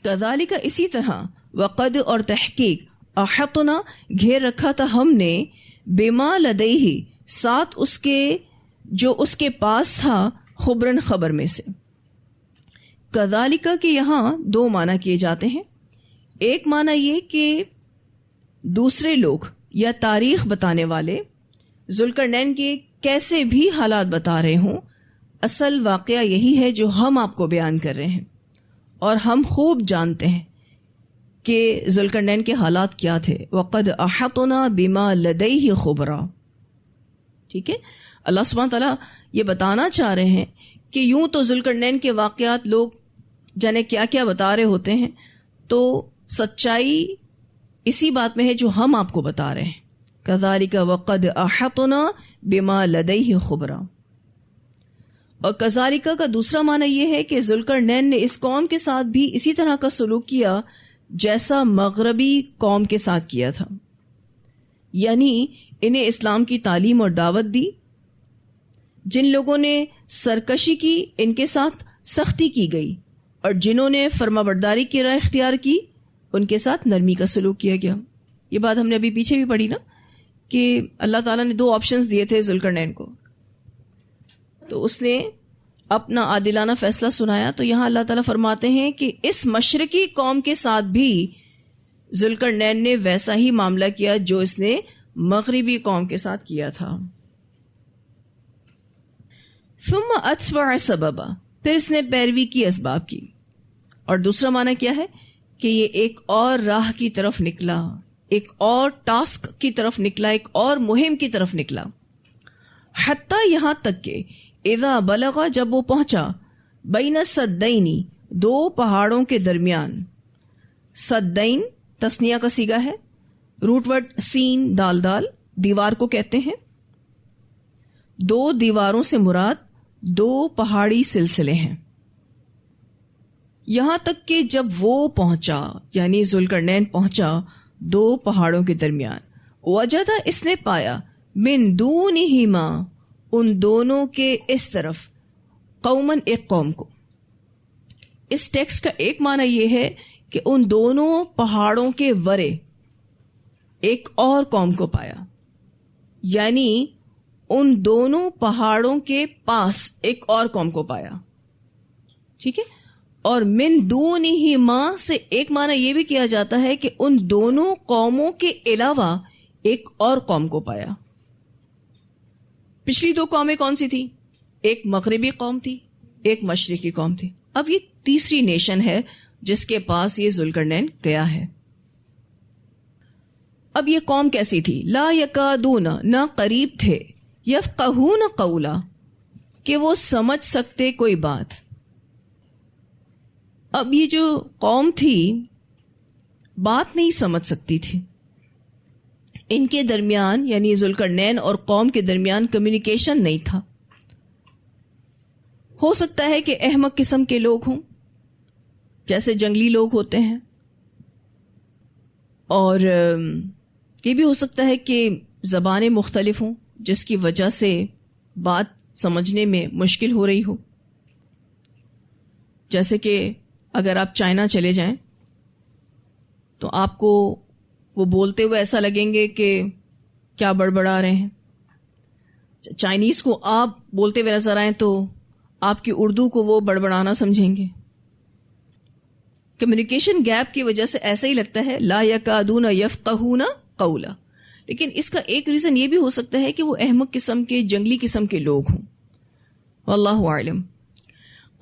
کذالک اسی طرح، وقد اور تحقیق، احطنا گھیر رکھا تھا ہم نے، بما لدیہ ساتھ اس کے جو اس کے پاس تھا، خبرن خبر میں سے. کذالک کے یہاں دو معنی کیے جاتے ہیں. ایک معنی یہ کہ دوسرے لوگ یا تاریخ بتانے والے ذوالقرنین کے کیسے بھی حالات بتا رہے ہوں، اصل واقعہ یہی ہے جو ہم آپ کو بیان کر رہے ہیں، اور ہم خوب جانتے ہیں کہ ذوالقرنین کے حالات کیا تھے. وقد احطنا بما لدیہ خبرا. ٹھیک ہے، اللہ سبحانہ تعالیٰ یہ بتانا چاہ رہے ہیں کہ یوں تو ذوالقرنین کے واقعات لوگ جانے کیا کیا بتا رہے ہوتے ہیں، تو سچائی اسی بات میں ہے جو ہم آپ کو بتا رہے ہیں. کذالک وقد احطنا بما لدیہ خبرا. اور کذالک کا دوسرا معنی یہ ہے کہ ذوالقرنین نے اس قوم کے ساتھ بھی اسی طرح کا سلوک کیا جیسا مغربی قوم کے ساتھ کیا تھا، یعنی انہیں اسلام کی تعلیم اور دعوت دی. جن لوگوں نے سرکشی کی ان کے ساتھ سختی کی گئی، اور جنہوں نے فرما برداری کی راہ اختیار کی ان کے ساتھ نرمی کا سلوک کیا گیا. یہ بات ہم نے ابھی پیچھے بھی پڑھی نا کہ اللہ تعالیٰ نے دو آپشنز دیے تھے ذوالقرنین کو، تو اس نے اپنا عادلانہ فیصلہ سنایا. تو یہاں اللہ تعالیٰ فرماتے ہیں کہ اس مشرقی قوم کے ساتھ بھی ذوالقرنین نے ویسا ہی معاملہ کیا جو اس نے مغربی قوم کے ساتھ کیا تھا. ثم اتبع سببا، پھر اس نے پیروی کی اسباب کی. اور دوسرا معنی کیا ہے کہ یہ ایک اور راہ کی طرف نکلا، ایک اور ٹاسک کی طرف نکلا، ایک اور مہم کی طرف نکلا. حتیٰ یہاں تک کہ اذا بلغ جب وہ پہنچا، بین السدین دو پہاڑوں کے درمیان. سدین تثنیہ کا صیغہ ہے، روٹ ورڈ سین دال دال دیوار کو کہتے ہیں. دو دیواروں سے مراد دو پہاڑی سلسلے ہیں. یہاں تک کہ جب وہ پہنچا یعنی ذوالقرنین پہنچا دو پہاڑوں کے درمیان، وجد اس نے پایا، من دونہما ان دونوں کے اس طرف، قومن ایک قوم کو. اس ٹیکسٹ کا ایک معنی یہ ہے کہ ان دونوں پہاڑوں کے ورے ایک اور قوم کو پایا، یعنی ان دونوں پہاڑوں کے پاس ایک اور قوم کو پایا. ٹھیک ہے، اور من دونہما سے ایک معنی یہ بھی کیا جاتا ہے کہ ان دونوں قوموں کے علاوہ ایک اور قوم کو پایا. پچھلی دو قومیں کون سی تھی؟ ایک مغربی قوم تھی، ایک مشرقی قوم تھی. اب یہ تیسری نیشن ہے جس کے پاس یہ ذوالقرنین گیا ہے. اب یہ قوم کیسی تھی؟ لا یکادون نہ قریب تھے، یفقہون قولا کہ وہ سمجھ سکتے کوئی بات. اب یہ جو قوم تھی بات نہیں سمجھ سکتی تھی. ان کے درمیان یعنی ذوالقرنین اور قوم کے درمیان کمیونیکیشن نہیں تھا. ہو سکتا ہے کہ احمق قسم کے لوگ ہوں جیسے جنگلی لوگ ہوتے ہیں، اور یہ بھی ہو سکتا ہے کہ زبانیں مختلف ہوں جس کی وجہ سے بات سمجھنے میں مشکل ہو رہی ہو. جیسے کہ اگر آپ چائنا چلے جائیں تو آپ کو وہ بولتے ہوئے ایسا لگیں گے کہ کیا بڑبڑا رہے ہیں. چائنیز کو آپ بولتے ہوئے نظر آئیں تو آپ کی اردو کو وہ بڑبڑانا سمجھیں گے. کمیونیکیشن گیپ کی وجہ سے ایسا ہی لگتا ہے لا یکادون یفقہون قولا. لیکن اس کا ایک ریزن یہ بھی ہو سکتا ہے کہ وہ احمق قسم کے جنگلی قسم کے لوگ ہوں. واللہ اعلم.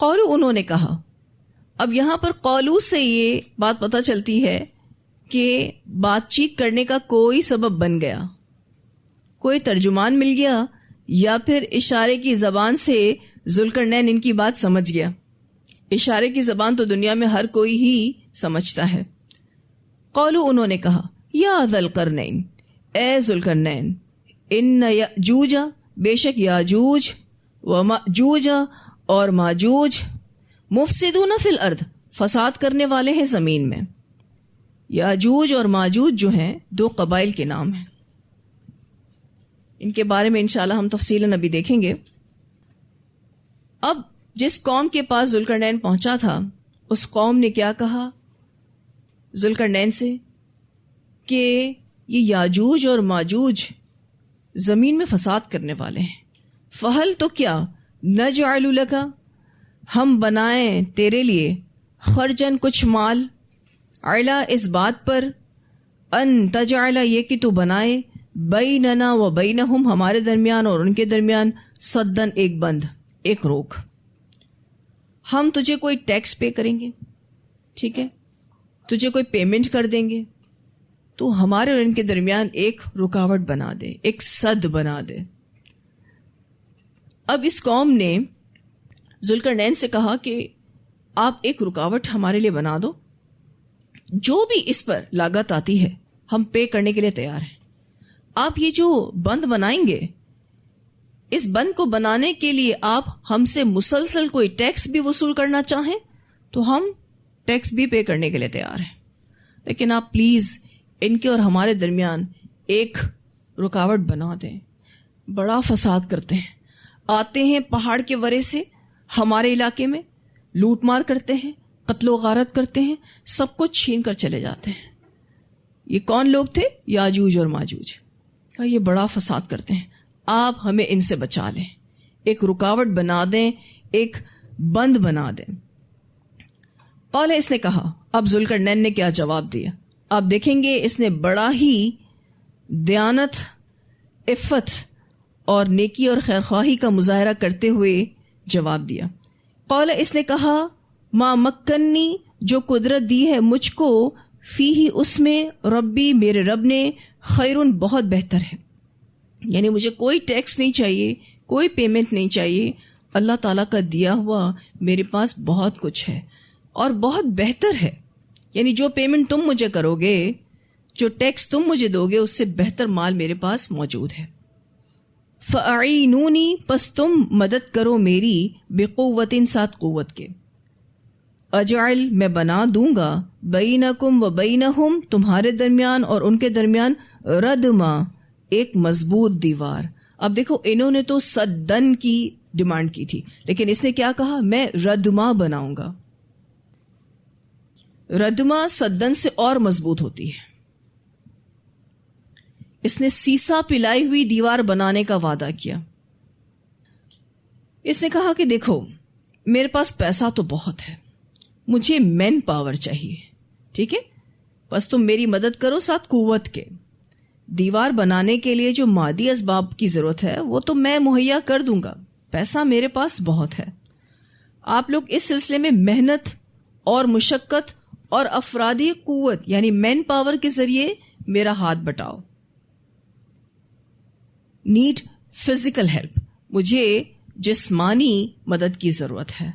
قولوا انہوں نے کہا. اب یہاں پر قولو سے یہ بات پتہ چلتی ہے کہ بات چیت کرنے کا کوئی سبب بن گیا، کوئی ترجمان مل گیا، یا پھر اشارے کی زبان سے ذوالقرنین ان کی بات سمجھ گیا. اشارے کی زبان تو دنیا میں ہر کوئی ہی سمجھتا ہے. قولو انہوں نے کہا، یا ذوالقرنین اے ذوالقرنین، ان یاجوج بے شک یاجوج و ماجوج اور ماجوج مفسدون فی الارض فساد کرنے والے ہیں زمین میں. یاجوج اور ماجوج جو ہیں دو قبائل کے نام ہیں. ان کے بارے میں انشاءاللہ ہم تفصیلاً ابھی دیکھیں گے. اب جس قوم کے پاس ذوالقرنین پہنچا تھا اس قوم نے کیا کہا ذوالقرنین سے کہ یہ یاجوج اور ماجوج زمین میں فساد کرنے والے ہیں. فہل تو کیا نجعل لک، ہم بنائیں تیرے لیے خرجن کچھ مال، علا اس بات پر، ان تجعل یہ کہ تو بنائے، بیننا و بینہم ہمارے درمیان اور ان کے درمیان، صدن ایک بند، ایک روک. ہم تجھے کوئی ٹیکس پے کریں گے، ٹھیک ہے، تجھے کوئی پیمنٹ کر دیں گے، تو ہمارے اور ان کے درمیان ایک رکاوٹ بنا دے، ایک سد بنا دے. اب اس قوم نے ذوالقرنین سے کہا کہ آپ ایک رکاوٹ ہمارے لیے بنا دو، جو بھی اس پر لاگت آتی ہے ہم پے کرنے کے لیے تیار ہیں. آپ یہ جو بند بنائیں گے، اس بند کو بنانے کے لیے آپ ہم سے مسلسل کوئی ٹیکس بھی وصول کرنا چاہیں تو ہم ٹیکس بھی پے کرنے کے لیے تیار ہیں، لیکن آپ پلیز ان کے اور ہمارے درمیان ایک رکاوٹ بنا دیں. بڑا فساد کرتے ہیں، آتے ہیں پہاڑ کے ورے سے ہمارے علاقے میں، لوٹ مار کرتے ہیں، قتل و غارت کرتے ہیں، سب کچھ چھین کر چلے جاتے ہیں. یہ کون لوگ تھے؟ یاجوج اور ماجوج. یہ بڑا فساد کرتے ہیں، آپ ہمیں ان سے بچا لیں، ایک رکاوٹ بنا دیں، ایک بند بنا دیں. قال، اس نے کہا. اب ذوالقرنین نے کیا جواب دیا آپ دیکھیں گے. اس نے بڑا ہی دیانت، عفت اور نیکی اور خیرخواہی کا مظاہرہ کرتے ہوئے جواب دیا. قال، اس نے کہا، ما مکنی، جو قدرت دی ہے مجھ کو، فیہ اس میں، ربی میرے رب نے، خیرن بہت بہتر ہے. یعنی مجھے کوئی ٹیکس نہیں چاہیے، کوئی پیمنٹ نہیں چاہیے، اللہ تعالیٰ کا دیا ہوا میرے پاس بہت کچھ ہے اور بہت بہتر ہے. یعنی جو پیمنٹ تم مجھے کرو گے، جو ٹیکس تم مجھے دو گے، اس سے بہتر مال میرے پاس موجود ہے. فَأَعِینُونِی، پس تم مدد کرو میری، بِقُوَّةٍ ساتھ قوت کے. اجعل، میں بنا دوں گا، بینکم و بینہم، تمہارے درمیان اور ان کے درمیان، ردما، ایک مضبوط دیوار. اب دیکھو انہوں نے تو صدن کی ڈیمانڈ کی تھی، لیکن اس نے کیا کہا؟ میں ردما بناؤں گا. ردما صدن سے اور مضبوط ہوتی ہے. اس نے سیسا پلائی ہوئی دیوار بنانے کا وعدہ کیا. اس نے کہا کہ دیکھو میرے پاس پیسہ تو بہت ہے، مجھے مین پاور چاہیے، ٹھیک ہے، بس تم میری مدد کرو ساتھ قوت کے. دیوار بنانے کے لیے جو مادی اسباب کی ضرورت ہے وہ تو میں مہیا کر دوں گا، پیسہ میرے پاس بہت ہے. آپ لوگ اس سلسلے میں محنت اور مشقت اور افرادی قوت یعنی مین پاور کے ذریعے میرا ہاتھ بٹاؤ. نیڈ فزیکل ہیلپ، مجھے جسمانی مدد کی ضرورت ہے.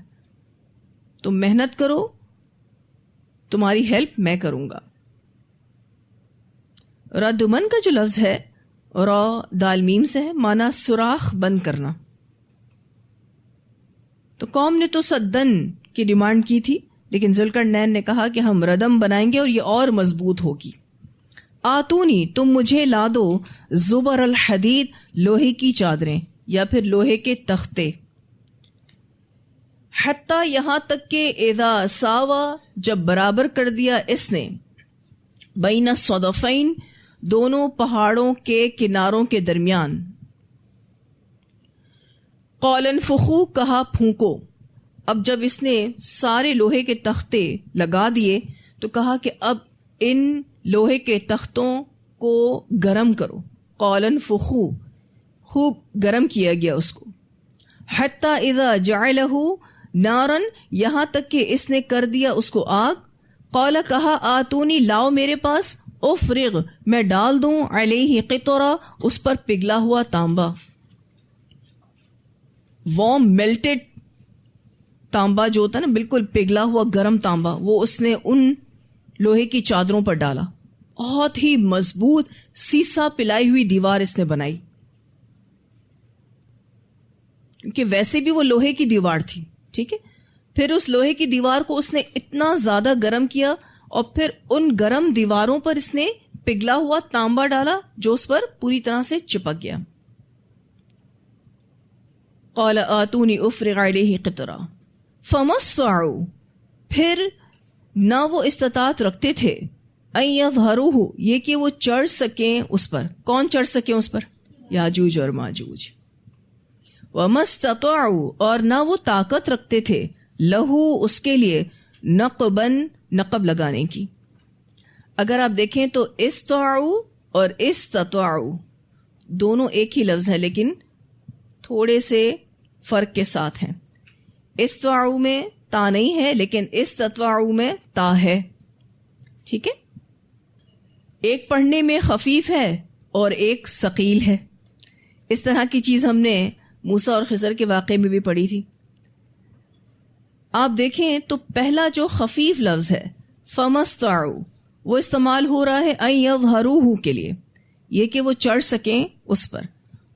تم محنت کرو، تمہاری ہیلپ میں کروں گا. ردمن کا جو لفظ ہے را دال میم سے ہے، مانا سوراخ بند کرنا. تو قوم نے تو صدن کی ڈیمانڈ کی تھی، لیکن ذوالقرنین نے کہا کہ ہم ردم بنائیں گے اور یہ اور مضبوط ہوگی. آتونی، تم مجھے لا دو، زبر الحدید، لوہے کی چادریں یا پھر لوہے کے تختے. حتیٰ یہاں تک کہ اذا ساوا، جب برابر کر دیا اس نے، بین الصدفین، دونوں پہاڑوں کے کناروں کے درمیان. قال انفخوا، کہا پھونکو. اب جب اس نے سارے لوہے کے تختے لگا دیے تو کہا کہ اب ان لوہے کے تختوں کو گرم کرو. قال انفخوا، خوب گرم کیا گیا اس کو. حتیٰ اذا جعلہ نارن، یہاں تک کہ اس نے کر دیا اس کو آگ. قال، کہا آتونی، لاؤ میرے پاس، افرغ، میں ڈال دوں، علیہ قطرہ، اس پر پگھلا ہوا تانبا. وارم میلٹڈ تانبا جو ہوتا ہے نا، بالکل پگھلا ہوا گرم تانبا، وہ اس نے ان لوہے کی چادروں پر ڈالا. بہت ہی مضبوط سیسا پلائی ہوئی دیوار اس نے بنائی، کیونکہ ویسے بھی وہ لوہے کی دیوار تھی، ٹھیک ہے. پھر اس لوہے کی دیوار کو اس نے اتنا زیادہ گرم کیا اور پھر ان گرم دیواروں پر اس نے پگھلا ہوا تانبا ڈالا جو اس پر پوری طرح سے چپک گیا. قال آتونی افرغ علیہ قطرہ فما استطاعوا، پھر نہ وہ استطاعت رکھتے تھے ان یظہروہ، یہ کہ وہ چڑھ سکیں اس پر. کون چڑھ سکیں اس پر؟ یاجوج اور ماجوج. وما استطاعوا، اور نہ وہ طاقت رکھتے تھے لہو اس کے لیے نقباً نقب لگانے کی. اگر آپ دیکھیں تو استطاعوا اور استطاعوا دونوں ایک ہی لفظ ہیں لیکن تھوڑے سے فرق کے ساتھ ہیں. استطاعوا میں تا نہیں ہے لیکن استطاعوا میں تا ہے. ٹھیک ہے، ایک پڑھنے میں خفیف ہے اور ایک ثقیل ہے. اس طرح کی چیز ہم نے موسیٰ اور خضر کے واقعے میں بھی پڑھی تھی. آپ دیکھیں تو پہلا جو خفیف لفظ ہے فما استطاعوا، وہ استعمال ہو رہا ہے ان یظہروہ کے لیے، یہ کہ وہ چڑھ سکیں اس پر.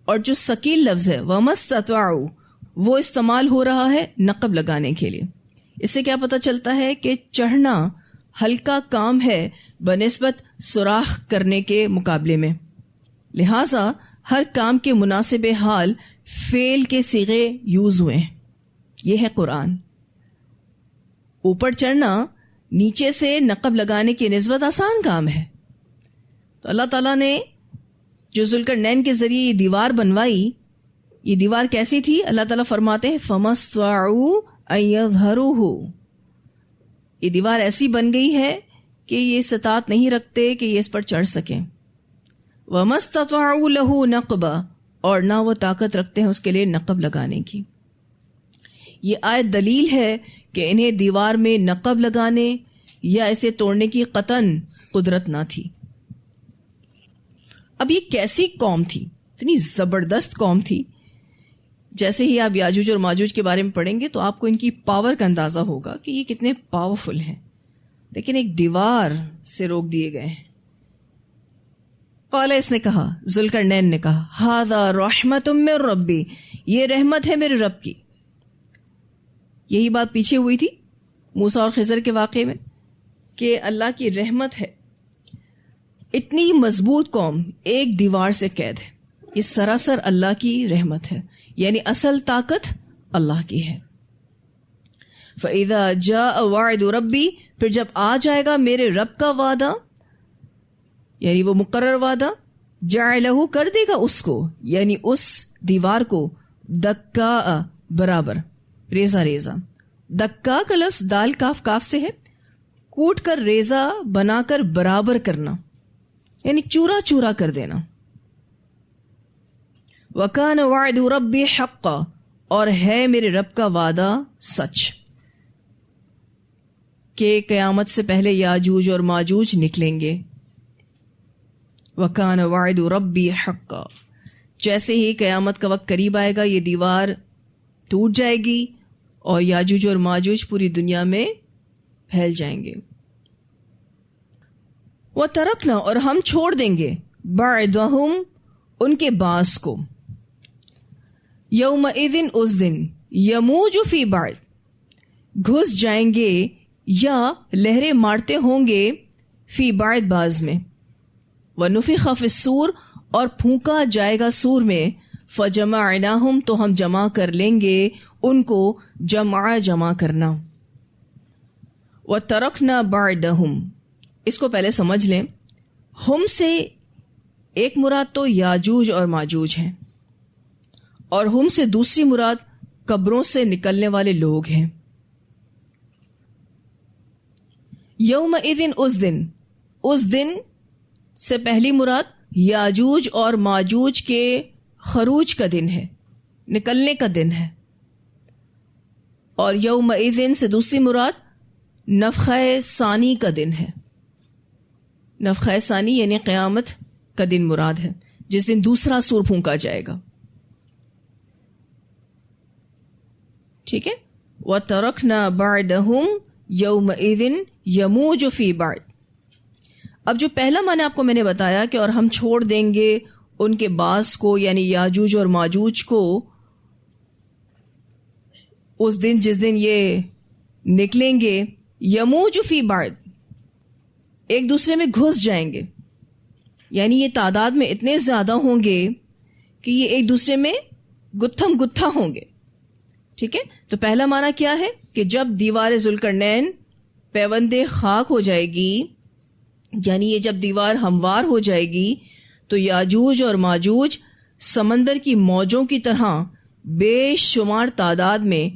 اور جو ثقیل لفظ ہے وما استطاعوا، وہ استعمال ہو رہا ہے نقب لگانے کے لیے. اس سے کیا پتہ چلتا ہے کہ چڑھنا ہلکا کام ہے بنسبت سوراخ کرنے کے مقابلے میں. لہٰذا ہر کام کے مناسب حال فعل کے صیغے یوز ہوئے ہیں. یہ ہے قرآن. اوپر چڑھنا نیچے سے نقب لگانے کی نسبت آسان کام ہے. تو اللہ تعالیٰ نے جو ذوالقرنین کے ذریعے یہ دیوار بنوائی، یہ دیوار کیسی تھی؟ اللہ تعالیٰ فرماتے ہیں فما استطاعوا ان یظہروہ، یہ دیوار ایسی بن گئی ہے کہ یہ استطاعت نہیں رکھتے کہ یہ اس پر چڑھ سکیں. وما استطاعوا لہ نقبا، اور نہ وہ طاقت رکھتے ہیں اس کے لیے نقب لگانے کی. یہ آیت دلیل ہے کہ انہیں دیوار میں نقب لگانے یا اسے توڑنے کی قطعاً قدرت نہ تھی. اب یہ کیسی قوم تھی؟ اتنی زبردست قوم تھی. جیسے ہی آپ یاجوج اور ماجوج کے بارے میں پڑھیں گے تو آپ کو ان کی پاور کا اندازہ ہوگا کہ یہ کتنے پاورفل ہیں، لیکن ایک دیوار سے روک دیے گئے ہیں. قال، اس نے کہا، ذوالقرنین نے کہا، ھذا رحمت من ربی، یہ رحمت ہے میرے رب کی. یہی بات پیچھے ہوئی تھی موسیٰ اور خضر کے واقعے میں کہ اللہ کی رحمت ہے. اتنی مضبوط قوم ایک دیوار سے قید ہے، یہ سراسر اللہ کی رحمت ہے، یعنی اصل طاقت اللہ کی ہے. فَإِذَا جَاءَ وَعْدُ رَبِّي، پھر جب آ جائے گا میرے رب کا وعدہ، یعنی وہ مقرر وعدہ، جَعَلَهُ، کر دے گا اس کو، یعنی اس دیوار کو، دکا، برابر، ریزہ ریزہ. دکا کا لفظ دال کاف کاف سے ہے، کوٹ کر ریزہ بنا کر برابر کرنا، یعنی چورا چورا کر دینا. وَكَانَ وَعْدُ رَبِّي حَقًّا، اور ہے میرے رب کا وعدہ سچ، کہ قیامت سے پہلے یاجوج اور ماجوج نکلیں گے. وَكَانَ وَعْدُ رَبِّي حَقًّا، جیسے ہی قیامت کا وقت قریب آئے گا یہ دیوار ٹوٹ جائے گی اور یاجوج اور ماجوج پوری دنیا میں پھیل جائیں گے. وَتَرَكْنَا، اور ہم چھوڑ دیں گے، بَعْدَهُمْ، ان کے بعض کو، یومئذ، اس دن، یموج فی بعض، گھس جائیں گے یا لہریں مارتے ہوں گے، فی بعض، بعض میں. وَنُفِخَ فِی الصُّورِ، اور پھونکا جائے گا سور میں، فَجَمَعْنَاهُمْ، تو ہم جمع کر لیں گے ان کو، جمع کرنا. وَتَرَكْنَا بَعْدَهُمْ، اس کو پہلے سمجھ لیں. ہم سے ایک مراد تو یاجوج اور ماجوج ہیں، اور ہم سے دوسری مراد قبروں سے نکلنے والے لوگ ہیں. یومئذ، اس دن سے پہلی مراد یاجوج اور ماجوج کے خروج کا دن ہے، نکلنے کا دن ہے. اور یومئذ سے دوسری مراد نفخہ ثانی کا دن ہے. نفخہ ثانی یعنی قیامت کا دن مراد ہے، جس دن دوسرا سور پھونکا جائے گا. ٹھیک ہے. وَتَرَكْنَا بَعْدَهُمْ يَوْمَئِذٍ يَمُوجُ فِي بَعْدٍ. اب جو پہلا معنی آپ کو میں نے بتایا کہ اور ہم چھوڑ دیں گے ان کے بعض کو، یعنی یاجوج اور ماجوج کو، اس دن جس دن یہ نکلیں گے، یموج فی بعض، ایک دوسرے میں گھس جائیں گے، یعنی یہ تعداد میں اتنے زیادہ ہوں گے کہ یہ ایک دوسرے میں گتھم گتھا ہوں گے. ٹھیک ہے. تو پہلا معنی کیا ہے کہ جب دیوار ذوالقرنین پیوندے خاک ہو جائے گی، یعنی یہ جب دیوار ہموار ہو جائے گی تو یاجوج اور ماجوج سمندر کی موجوں کی طرح بے شمار تعداد میں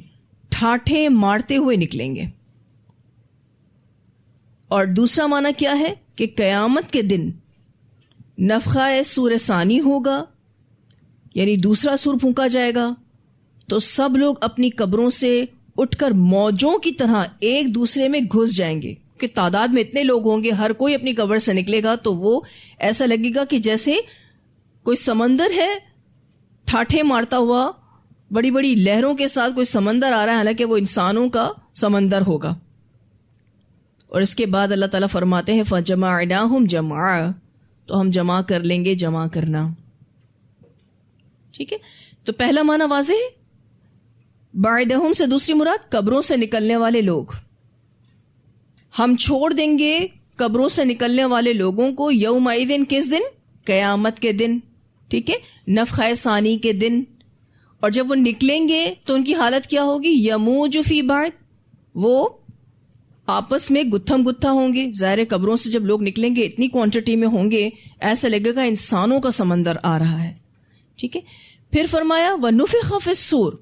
ٹھاٹھے مارتے ہوئے نکلیں گے. اور دوسرا معنی کیا ہے کہ قیامت کے دن نفخہ سور ثانی ہوگا، یعنی دوسرا سور پھونکا جائے گا تو سب لوگ اپنی قبروں سے اٹھ کر موجوں کی طرح ایک دوسرے میں گھس جائیں گے، کہ تعداد میں اتنے لوگ ہوں گے، ہر کوئی اپنی قبر سے نکلے گا تو وہ ایسا لگے گا کہ جیسے کوئی سمندر ہے ٹھاٹھے مارتا ہوا، بڑی بڑی لہروں کے ساتھ کوئی سمندر آ رہا ہے، حالانکہ وہ انسانوں کا سمندر ہوگا. اور اس کے بعد اللہ تعالیٰ فرماتے ہیں فَجَمَعْنَاهُمْ جَمْعًا، تو ہم جمع کر لیں گے جمع کرنا. ٹھیک ہے، تو پہلا معنی واضح ہے. بعدہم سے دوسری مراد قبروں سے نکلنے والے لوگ. ہم چھوڑ دیں گے قبروں سے نکلنے والے لوگوں کو یومئذ، کس دن؟ قیامت کے دن. ٹھیک ہے، نفخہ ثانی کے دن. اور جب وہ نکلیں گے تو ان کی حالت کیا ہوگی؟ یموج فی بعض، وہ آپس میں گتھم گتھا ہوں گے. ظاہر قبروں سے جب لوگ نکلیں گے اتنی کوانٹٹی میں ہوں گے، ایسا لگے گا انسانوں کا سمندر آ رہا ہے. ٹھیک ہے، پھر فرمایا وَنُفِخَ فِی الصُّورِ،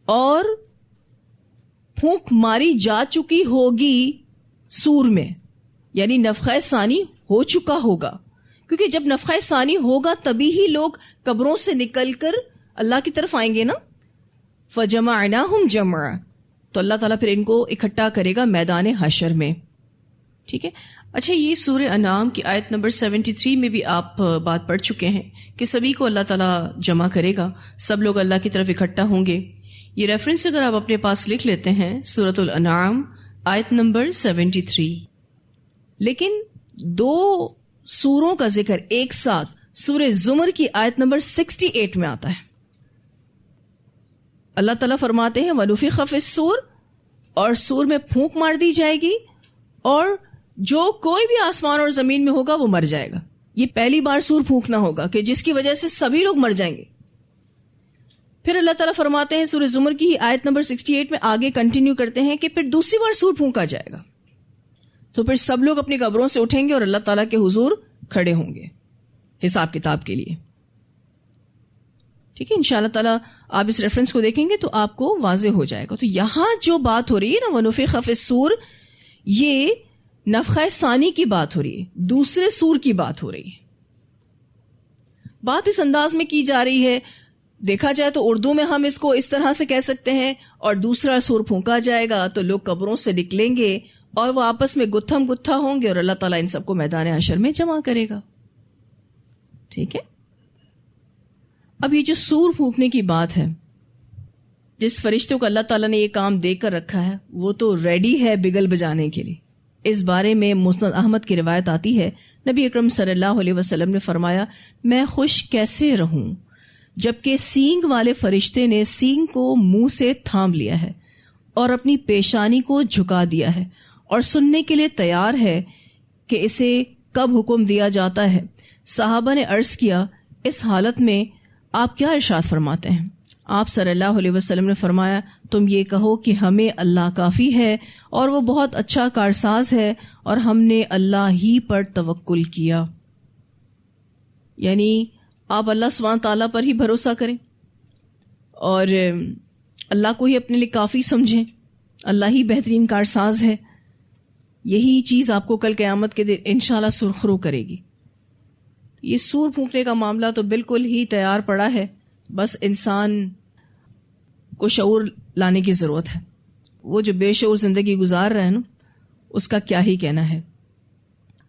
اور پھونک ماری جا چکی ہوگی سور میں، یعنی نفخہ ثانی ہو چکا ہوگا. کیونکہ جب نفخہ ثانی ہوگا تبھی ہی لوگ قبروں سے نکل کر اللہ کی طرف آئیں گے نا. فَجَمَعْنَاهُمْ جَمْعًا، تو اللہ تعالیٰ پھر ان کو اکٹھا کرے گا میدان حشر میں. ٹھیک ہے. اچھا، یہ سورہ انعام کی آیت نمبر 73 میں بھی آپ بات پڑھ چکے ہیں کہ سبھی کو اللہ تعالیٰ جمع کرے گا، سب لوگ اللہ کی طرف اکٹھا ہوں گے. یہ ریفرنس اگر آپ اپنے پاس لکھ لیتے ہیں، سورۃ الانعام آیت نمبر 73. لیکن دو سوروں کا ذکر ایک ساتھ سورہ زمر کی آیت نمبر 68 میں آتا ہے. اللہ تعالیٰ فرماتے ہیں وَنُفِخَ فِی الصُّورِ، اور سور میں پھونک مار دی جائے گی اور جو کوئی بھی آسمان اور زمین میں ہوگا وہ مر جائے گا. یہ پہلی بار سور پھونکنا ہوگا کہ جس کی وجہ سے سبھی لوگ مر جائیں گے. پھر اللہ تعالیٰ فرماتے ہیں سورہ زمر کی آیت نمبر 68 میں آگے کنٹینیو کرتے ہیں کہ پھر دوسری بار سور پھونکا جائے گا تو پھر سب لوگ اپنی قبروں سے اٹھیں گے اور اللہ تعالیٰ کے حضور کھڑے ہوں گے حساب کتاب کے لیے. ٹھیک ہے، انشاءاللہ تعالیٰ آپ اس ریفرنس کو دیکھیں گے تو آپ کو واضح ہو جائے گا. تو یہاں جو بات ہو رہی ہے نا وَنُفِخَ فِی الصُّورِ، یہ نفخہ ثانی کی بات ہو رہی ہے، دوسرے سور کی بات ہو رہی ہے. بات اس انداز میں کی جا رہی ہے، دیکھا جائے تو اردو میں ہم اس کو اس طرح سے کہہ سکتے ہیں، اور دوسرا سور پھونکا جائے گا تو لوگ قبروں سے نکلیں گے اور وہ آپس میں گتھم گتھا ہوں گے اور اللہ تعالیٰ ان سب کو میدان حشر میں جمع کرے گا. ٹھیک ہے. اب یہ جو سور پھونکنے کی بات ہے، جس فرشتوں کو اللہ تعالیٰ نے یہ کام دے کر رکھا ہے وہ تو ریڈی ہے بگل بجانے کے لیے. اس بارے میں مسند احمد کی روایت آتی ہے، نبی اکرم صلی اللہ علیہ وسلم نے فرمایا میں خوش کیسے رہوں جبکہ سینگ والے فرشتے نے سینگ کو منہ سے تھام لیا ہے اور اپنی پیشانی کو جھکا دیا ہے اور سننے کے لیے تیار ہے کہ اسے کب حکم دیا جاتا ہے. صحابہ نے عرض کیا اس حالت میں آپ کیا ارشاد فرماتے ہیں؟ آپ صلی اللہ علیہ وسلم نے فرمایا تم یہ کہو کہ ہمیں اللہ کافی ہے اور وہ بہت اچھا کارساز ہے اور ہم نے اللہ ہی پر توکل کیا. یعنی آپ اللہ سبحانہ تعالیٰ پر ہی بھروسہ کریں اور اللہ کو ہی اپنے لیے کافی سمجھیں، اللہ ہی بہترین کارساز ہے. یہی چیز آپ کو کل قیامت کے دن انشاءاللہ سرخرو کرے گی. یہ سور پھونکنے کا معاملہ تو بالکل ہی تیار پڑا ہے، بس انسان کو شعور لانے کی ضرورت ہے. وہ جو بے شعور زندگی گزار رہا ہے نا، اس کا کیا ہی کہنا ہے.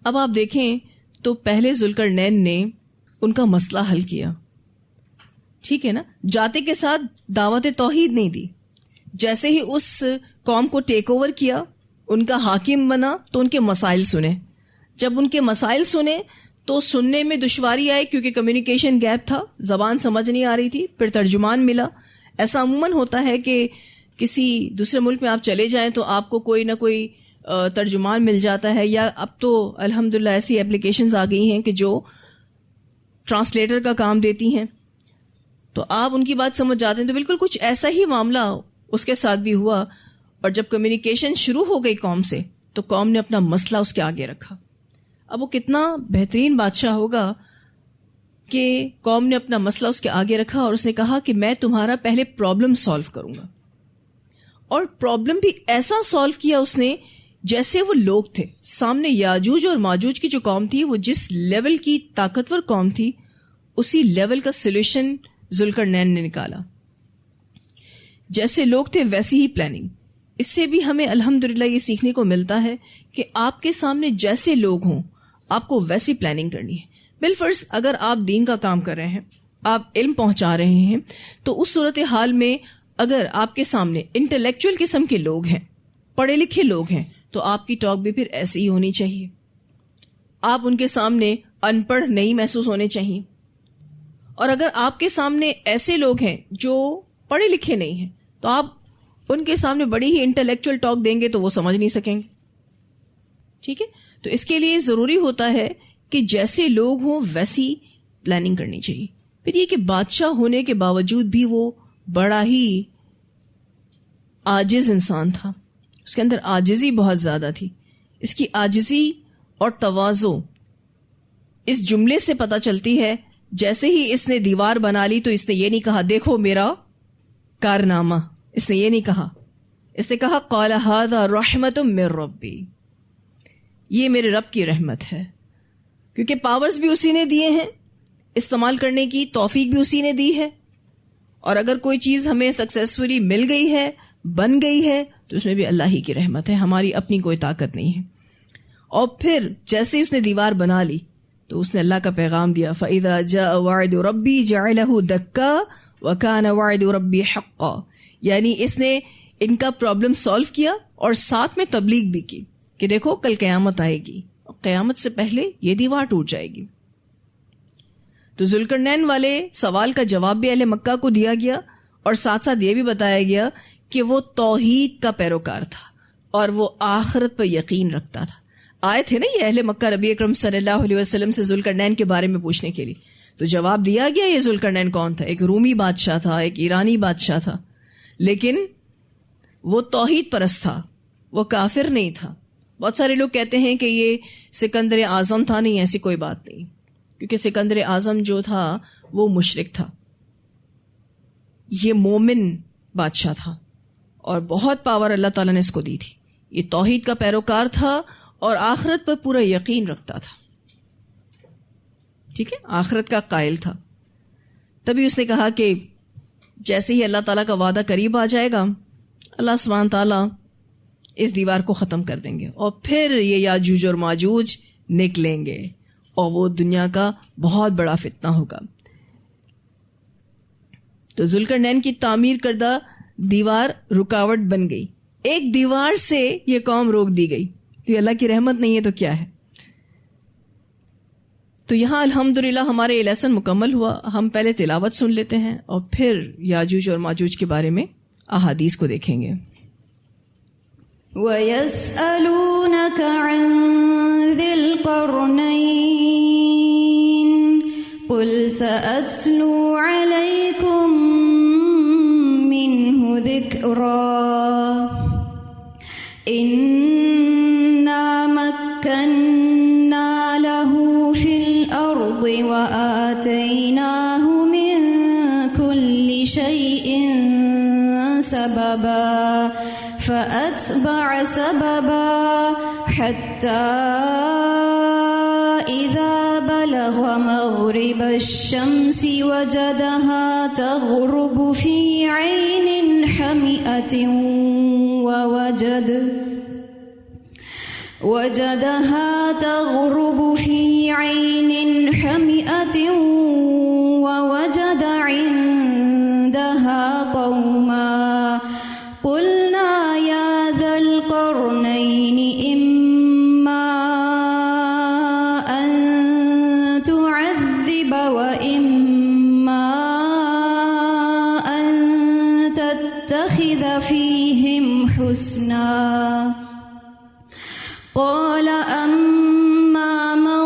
اب آپ دیکھیں تو پہلے ذوالقرنین نے ان کا مسئلہ حل کیا، ٹھیک ہے نا، جاتے کے ساتھ دعوت توحید نہیں دی. جیسے ہی اس قوم کو ٹیک اوور کیا، ان کا حاکم بنا تو ان کے مسائل سنے. جب ان کے مسائل سنے تو سننے میں دشواری آئی کیونکہ کمیونیکیشن گیپ تھا، زبان سمجھ نہیں آ رہی تھی. پھر ترجمان ملا. ایسا عموماً ہوتا ہے کہ کسی دوسرے ملک میں آپ چلے جائیں تو آپ کو کوئی نہ کوئی ترجمان مل جاتا ہے، یا اب تو الحمدللہ ایسی اپلیکیشنز آ گئی ہیں کہ جو ٹرانسلیٹر کا کام دیتی ہیں، تو آپ ان کی بات سمجھ جاتے ہیں. تو بالکل کچھ ایسا ہی معاملہ اس کے ساتھ بھی ہوا. اور جب کمیونیکیشن شروع ہو گئی قوم سے تو قوم نے اپنا مسئلہ اس کے آگے رکھا. اب وہ کتنا بہترین بادشاہ ہوگا کہ قوم نے اپنا مسئلہ اس کے آگے رکھا اور اس نے کہا کہ میں تمہارا پہلے پرابلم سالو کروں گا. اور پرابلم بھی ایسا سالو کیا اس نے جیسے وہ لوگ تھے سامنے. یاجوج اور ماجوج کی جو قوم تھی وہ جس لیول کی طاقتور قوم تھی اسی لیول کا سولوشن ذوالقرنین نے نکالا. جیسے لوگ تھے ویسی ہی پلاننگ. اس سے بھی ہمیں الحمدللہ یہ سیکھنے کو ملتا ہے کہ آپ کے سامنے جیسے لوگ ہوں آپ کو ویسی پلاننگ کرنی ہے. بالفرض اگر آپ دین کا کام کر رہے ہیں, آپ علم پہنچا رہے ہیں, تو اس صورتحال میں اگر آپ کے سامنے انٹلیکچوئل قسم کے لوگ ہیں, پڑھے لکھے لوگ ہیں, تو آپ کی ٹاک بھی پھر ایسی ہی ہونی چاہیے. آپ ان کے سامنے ان پڑھ نہیں محسوس ہونے چاہیے. اور اگر آپ کے سامنے ایسے لوگ ہیں جو پڑھے لکھے نہیں ہیں تو آپ ان کے سامنے بڑی ہی انٹلیکچوئل ٹاک دیں گے تو وہ سمجھ نہیں سکیں گے. ٹھیک ہے, تو اس کے لیے ضروری ہوتا ہے کہ جیسے لوگ ہوں ویسی پلاننگ کرنی چاہیے. پھر یہ کہ بادشاہ ہونے کے باوجود بھی وہ بڑا ہی عاجز انسان تھا. اس کے اندر عاجزی بہت زیادہ تھی. اس کی عاجزی اور تواضع اس جملے سے پتہ چلتی ہے. جیسے ہی اس نے دیوار بنا لی تو اس نے یہ نہیں کہا دیکھو میرا کارنامہ, اس نے یہ نہیں کہا. اس نے کہا قال ھذا رحمت من ربی, یہ میرے رب کی رحمت ہے. کیونکہ پاورز بھی اسی نے دیے ہیں, استعمال کرنے کی توفیق بھی اسی نے دی ہے. اور اگر کوئی چیز ہمیں سکسیسفلی مل گئی ہے, بن گئی ہے, تو اس میں بھی اللہ ہی کی رحمت ہے, ہماری اپنی کوئی طاقت نہیں ہے. اور پھر جیسے اس نے دیوار بنا لی تو اس نے اللہ کا پیغام دیا فَإِذَا جَاءَ وَعْدُ رَبِّي جَعَلَهُ دَكَّا وَكَانَ وَعْدُ رَبِّي حَقًّا. یعنی اس نے ان کا پرابلم سالو کیا اور ساتھ میں تبلیغ بھی کی کہ دیکھو کل قیامت آئے گی, اور قیامت سے پہلے یہ دیوار ٹوٹ جائے گی. تو ذوالقرنین والے سوال کا جواب بھی اہل مکہ کو دیا گیا, اور ساتھ ساتھ یہ بھی بتایا گیا کہ وہ توحید کا پیروکار تھا اور وہ آخرت پر یقین رکھتا تھا. آئے تھے نا یہ اہل مکہ نبی اکرم صلی اللہ علیہ وسلم سے ذوالقرنین کے بارے میں پوچھنے کے لیے, تو جواب دیا گیا یہ ذوالقرنین کون تھا. ایک رومی بادشاہ تھا, ایک ایرانی بادشاہ تھا, لیکن وہ توحید پرست تھا, وہ کافر نہیں تھا. بہت سارے لوگ کہتے ہیں کہ یہ سکندر اعظم تھا. نہیں, ایسی کوئی بات نہیں, کیونکہ سکندر اعظم جو تھا وہ مشرک تھا. یہ مومن بادشاہ تھا اور بہت پاور اللہ تعالیٰ نے اس کو دی تھی. یہ توحید کا پیروکار تھا اور آخرت پر پورا یقین رکھتا تھا. ٹھیک ہے, آخرت کا قائل تھا. تبھی اس نے کہا کہ جیسے ہی اللہ تعالیٰ کا وعدہ قریب آ جائے گا اللہ سبحانہ تعالیٰ اس دیوار کو ختم کر دیں گے اور پھر یہ یاجوج اور ماجوج نکلیں گے اور وہ دنیا کا بہت بڑا فتنہ ہوگا. تو ذوالقرنین کی تعمیر کردہ دیوار رکاوٹ بن گئی. ایک دیوار سے یہ قوم روک دی گئی. تو یہ اللہ کی رحمت نہیں ہے تو کیا ہے. تو یہاں الحمدللہ ہمارے یہ لیسن مکمل ہوا. ہم پہلے تلاوت سن لیتے ہیں اور پھر یاجوج اور ماجوج کے بارے میں احادیث کو دیکھیں گے. وَيَسْأَلُونَكَ عَنْ ذِي الْقَرْنَيْنِ قُلْ سَأَتْلُو عَلَيْكُمْ مِنْهُ ذِكْرًا إِنَّا مَكَّنَّا لَهُ فِي الْأَرْضِ وَآتَيْنَاهُ مِنْ كُلِّ شَيْءٍ سَبَبًا فأتبع سببا حتى إذا بلغ مغرب الشمس وجدها تغرب في عين حمئة ووجد عندها قوما قلنا يا ذا القرنين إما أن تعذب وإما أن تتخذ فيهم حسنا قال أما من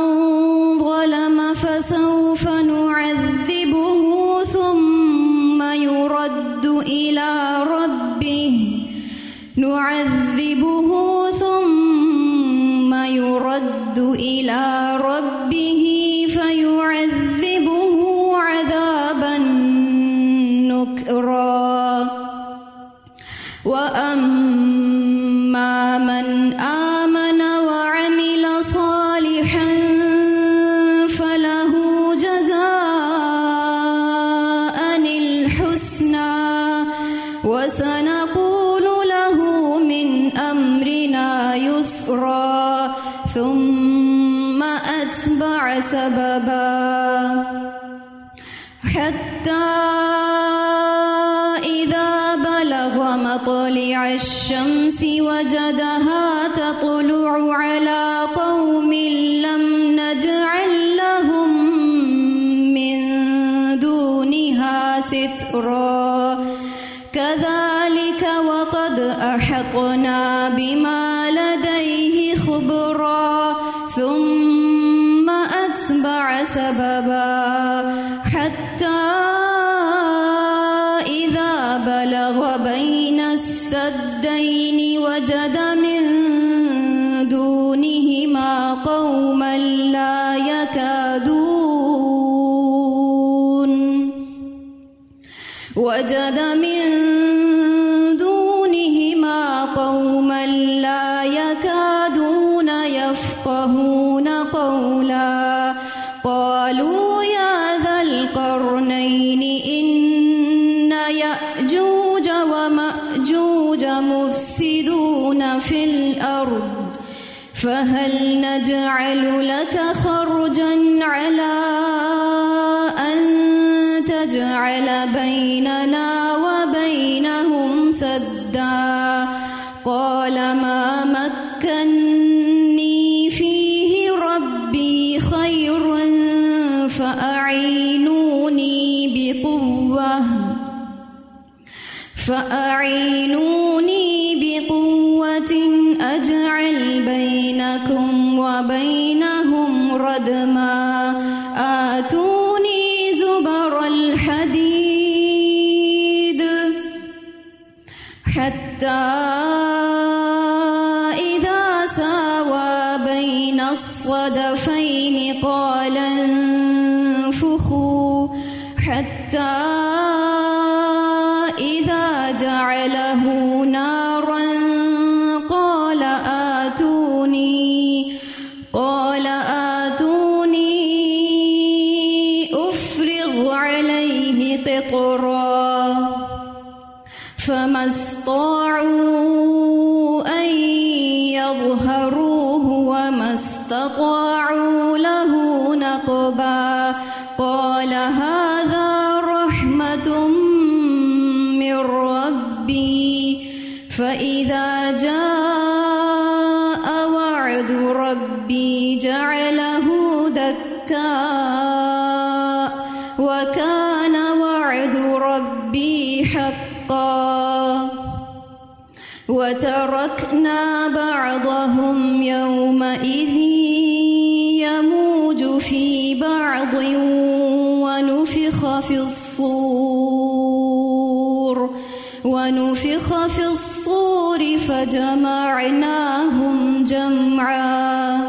ظلم فسوف نعذبه ثم يرد إلى ربه نعذبه ثم يرد إلى ربه فيعذبه عذابا نكرا وأما من آمن وعمل صالحا فله جزاء الحسنى وسنقول له من أمرنا يسرا ثم أتبع سببا حتى إذا بلغ مطلع الشمس وجدها تطلع على قوم لم نجعل لهم من دونها سترا كذلك وقد أحطنا بما لديه خبرا ثم أتبع سببا حتى إذا بلغ بين السدين وجد من دونهما قوما لا يكادون يفقهون قولا قالوا يا ذا القرنين إن يأجوج ومأجوج مفسدون في الأرض فهل نجعل لك خرجا على أن تجعل بيننا وبينهم سدا قال ما مكني فيه ربي خير فأعينوني بقوة أجعل بينكم وبينهم ردما آتوني زبر الحديد حتى إذا ساوى بين الصدفين قال انفخوا حتى إذا جعله نارا قال آتوني أفرغ عليه قطرا فما استطاعوا أن يظهروه وما استطاعوا له نقبا قال هذا رحمة من ربي فإذا جاء وعد ربي جعله دكاء وكان وعد ربي حقا وتركنا بعضهم يومئذ يموج في بعض ونفخ في الصور فجمعناهم جمعا